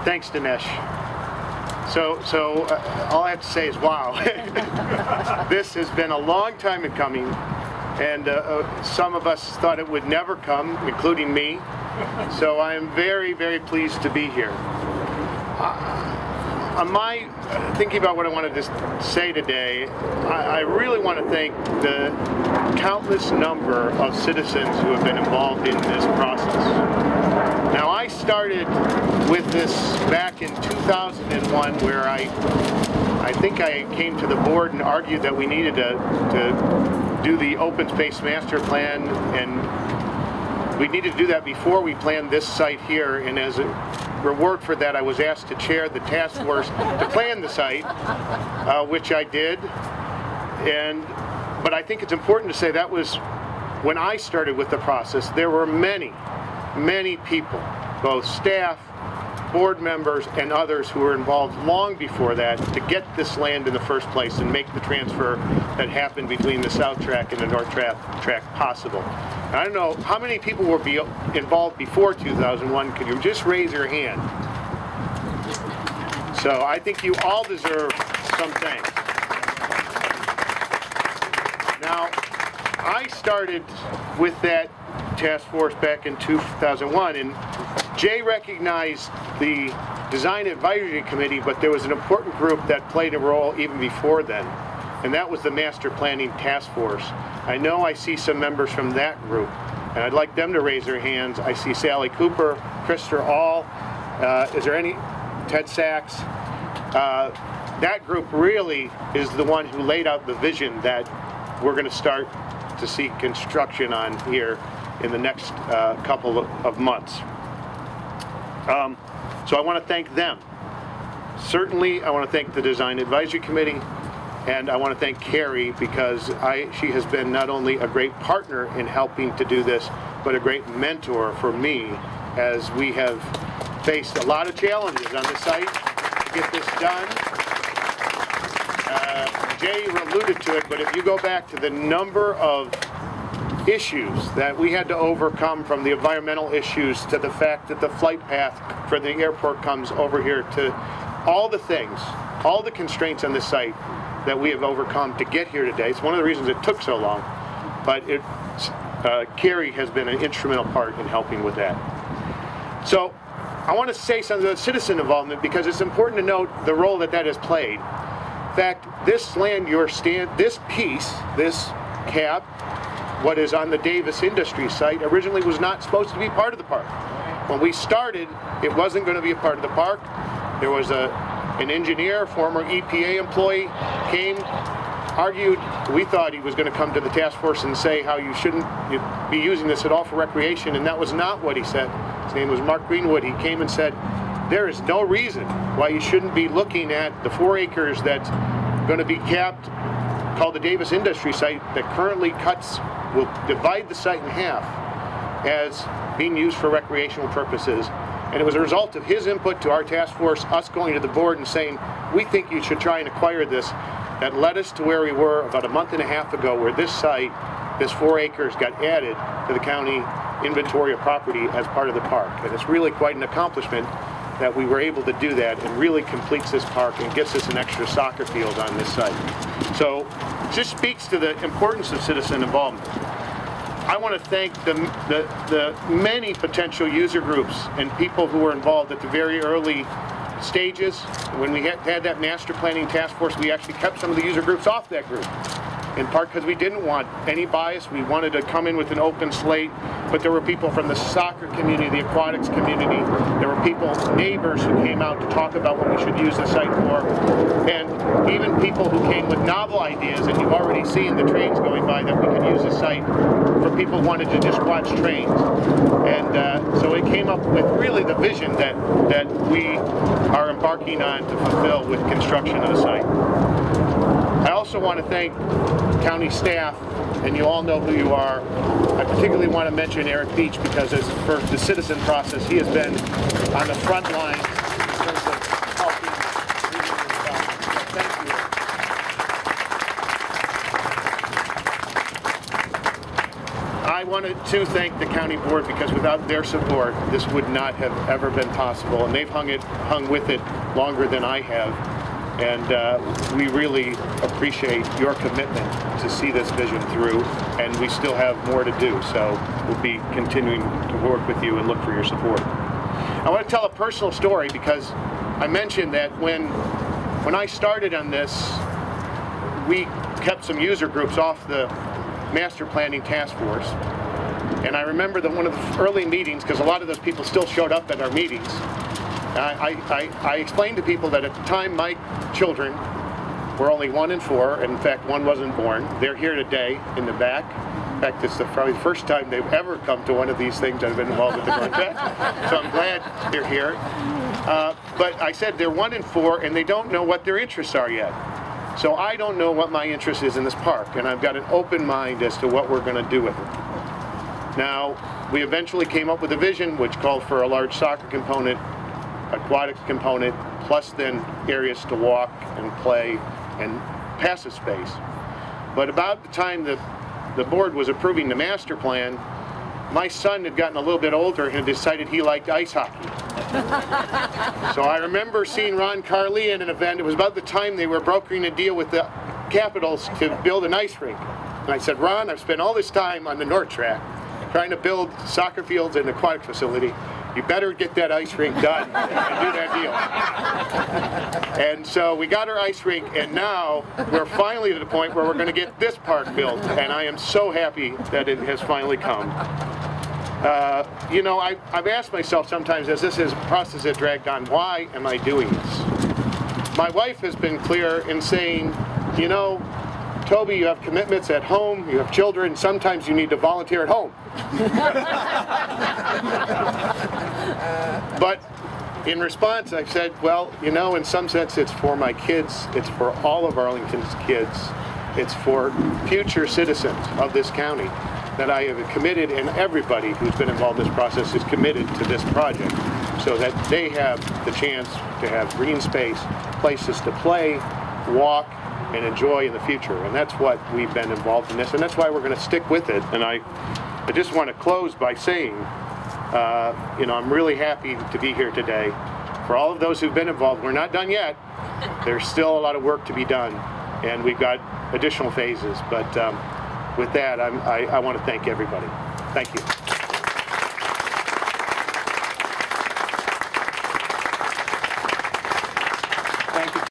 Thanks, Dinesh. So all I have to say is wow. This has been a long time in coming, and some of us thought it would never come, including me. So I am very, very pleased to be here. Thinking about what I wanted to say today, I really want to thank the countless number of citizens who have been involved in this process. Now, I started with this back in 2001, where I think I came to the board and argued that we needed to do the open space master plan, and we needed to do that before we planned this site here. And as a reward for that, I was asked to chair the task force to plan the site, which I did. But I think it's important to say that was when I started with the process. There were many people, both staff, board members, and others who were involved long before that to get this land in the first place and make the transfer that happened between the South Track and the North Track possible. And I don't know how many people were involved before 2001. Could you just raise your hand? So I think you all deserve some thanks. Now, I started with that task force back in 2001, and Jay recognized the Design Advisory Committee, but there was an important group that played a role even before then, and that was the Master Planning Task Force. I know I see some members from that group, and I'd like them to raise their hands. I see Sally Cooper, Krister All, is there any? Ted Sachs. That group really is the one who laid out the vision that we're going to start to see construction on here in the next couple of months. So I want to thank them. Certainly, I want to thank the Design Advisory Committee, and I want to thank Carrie, because she has been not only a great partner in helping to do this, but a great mentor for me as we have faced a lot of challenges on the site to get this done. Jay alluded to it, but if you go back to the number of issues that we had to overcome, from the environmental issues to the fact that the flight path for the airport comes over here, to all the things, all the constraints on the site that we have overcome to get here today. It's one of the reasons it took so long, but Carrie has been an instrumental part in helping with that. So I want to say something about citizen involvement, because it's important to note the role that has played. In fact, this land, this piece, this cab, what is on the Davis Industries site, originally was not supposed to be part of the park. When we started, it wasn't going to be a part of the park. There was an engineer, former EPA employee, came, argued. We thought he was going to come to the task force and say how you shouldn't be using this at all for recreation, and that was not what he said. His name was Mark Greenwood. He came and said, there is no reason why you shouldn't be looking at the 4 acres that's going to be capped, called the Davis Industry site, that currently will divide the site in half, as being used for recreational purposes. And it was a result of his input to our task force, us going to the board and saying, we think you should try and acquire this, that led us to where we were about a month and a half ago, where this site, this 4 acres, got added to the county inventory of property as part of the park. And it's really quite an accomplishment that we were able to do that, and really completes this park and gets us an extra soccer field on this site. So it just speaks to the importance of citizen involvement. I want to thank the many potential user groups and people who were involved at the very early stages. When we had that master planning task force, we actually kept some of the user groups off that group, in part because we didn't want any bias. We wanted to come in with an open slate, but there were people from the soccer community, the aquatics community, there were people, neighbors, who came out to talk about what we should use the site for, and even people who came with novel ideas, and you've already seen the trains going by, that we could use the site for people who wanted to just watch trains. And so it came up with really the vision that we are embarking on to fulfill with construction of the site. I also want to thank county staff, and you all know who you are. I particularly want to mention Eric Beach, because as for the citizen process, he has been on the front line in terms of helping leading this process. So thank you. I wanted to thank the county board because without their support, this would not have ever been possible. And they've hung with it longer than I have. And we really appreciate your commitment to see this vision through. And we still have more to do. So we'll be continuing to work with you and look for your support. I want to tell a personal story because I mentioned that when I started on this, we kept some user groups off the master planning task force. And I remember that one of the early meetings, because a lot of those people still showed up at our meetings, I explained to people that at the time my children were only 1 and 4, and in fact one wasn't born. They're here today in the back. In fact, it's probably the first time they've ever come to one of these things I've been involved with the project. So I'm glad they're here. But I said they're 1 and 4 and they don't know what their interests are yet. So I don't know what my interest is in this park, and I've got an open mind as to what we're going to do with it. Now, we eventually came up with a vision which called for a large soccer component, aquatic component, plus then areas to walk and play and passive space. But about the time that the board was approving the master plan, my son had gotten a little bit older and had decided he liked ice hockey. So I remember seeing Ron Carley at an event. It was about the time they were brokering a deal with the Capitals to build an ice rink. And I said, Ron, I've spent all this time on the North Track trying to build soccer fields and aquatic facility. You better get that ice rink done and do that deal. And so we got our ice rink, and now we're finally to the point where we're going to get this park built. And I am so happy that it has finally come. You know, I've asked myself sometimes as this process has dragged on, why am I doing this? My wife has been clear in saying, you know, Toby, you have commitments at home, you have children, sometimes you need to volunteer at home. But in response, I've said, well, you know, in some sense it's for my kids, it's for all of Arlington's kids, it's for future citizens of this county that I have committed, and everybody who's been involved in this process is committed to this project so that they have the chance to have green space, places to play, walk, and enjoy in the future. And that's what we've been involved in this, and that's why we're going to stick with it. And I just want to close by saying, you know, I'm really happy to be here today. For all of those who've been involved, we're not done yet. There's still a lot of work to be done, and we've got additional phases. But with that, I want to thank everybody. Thank you.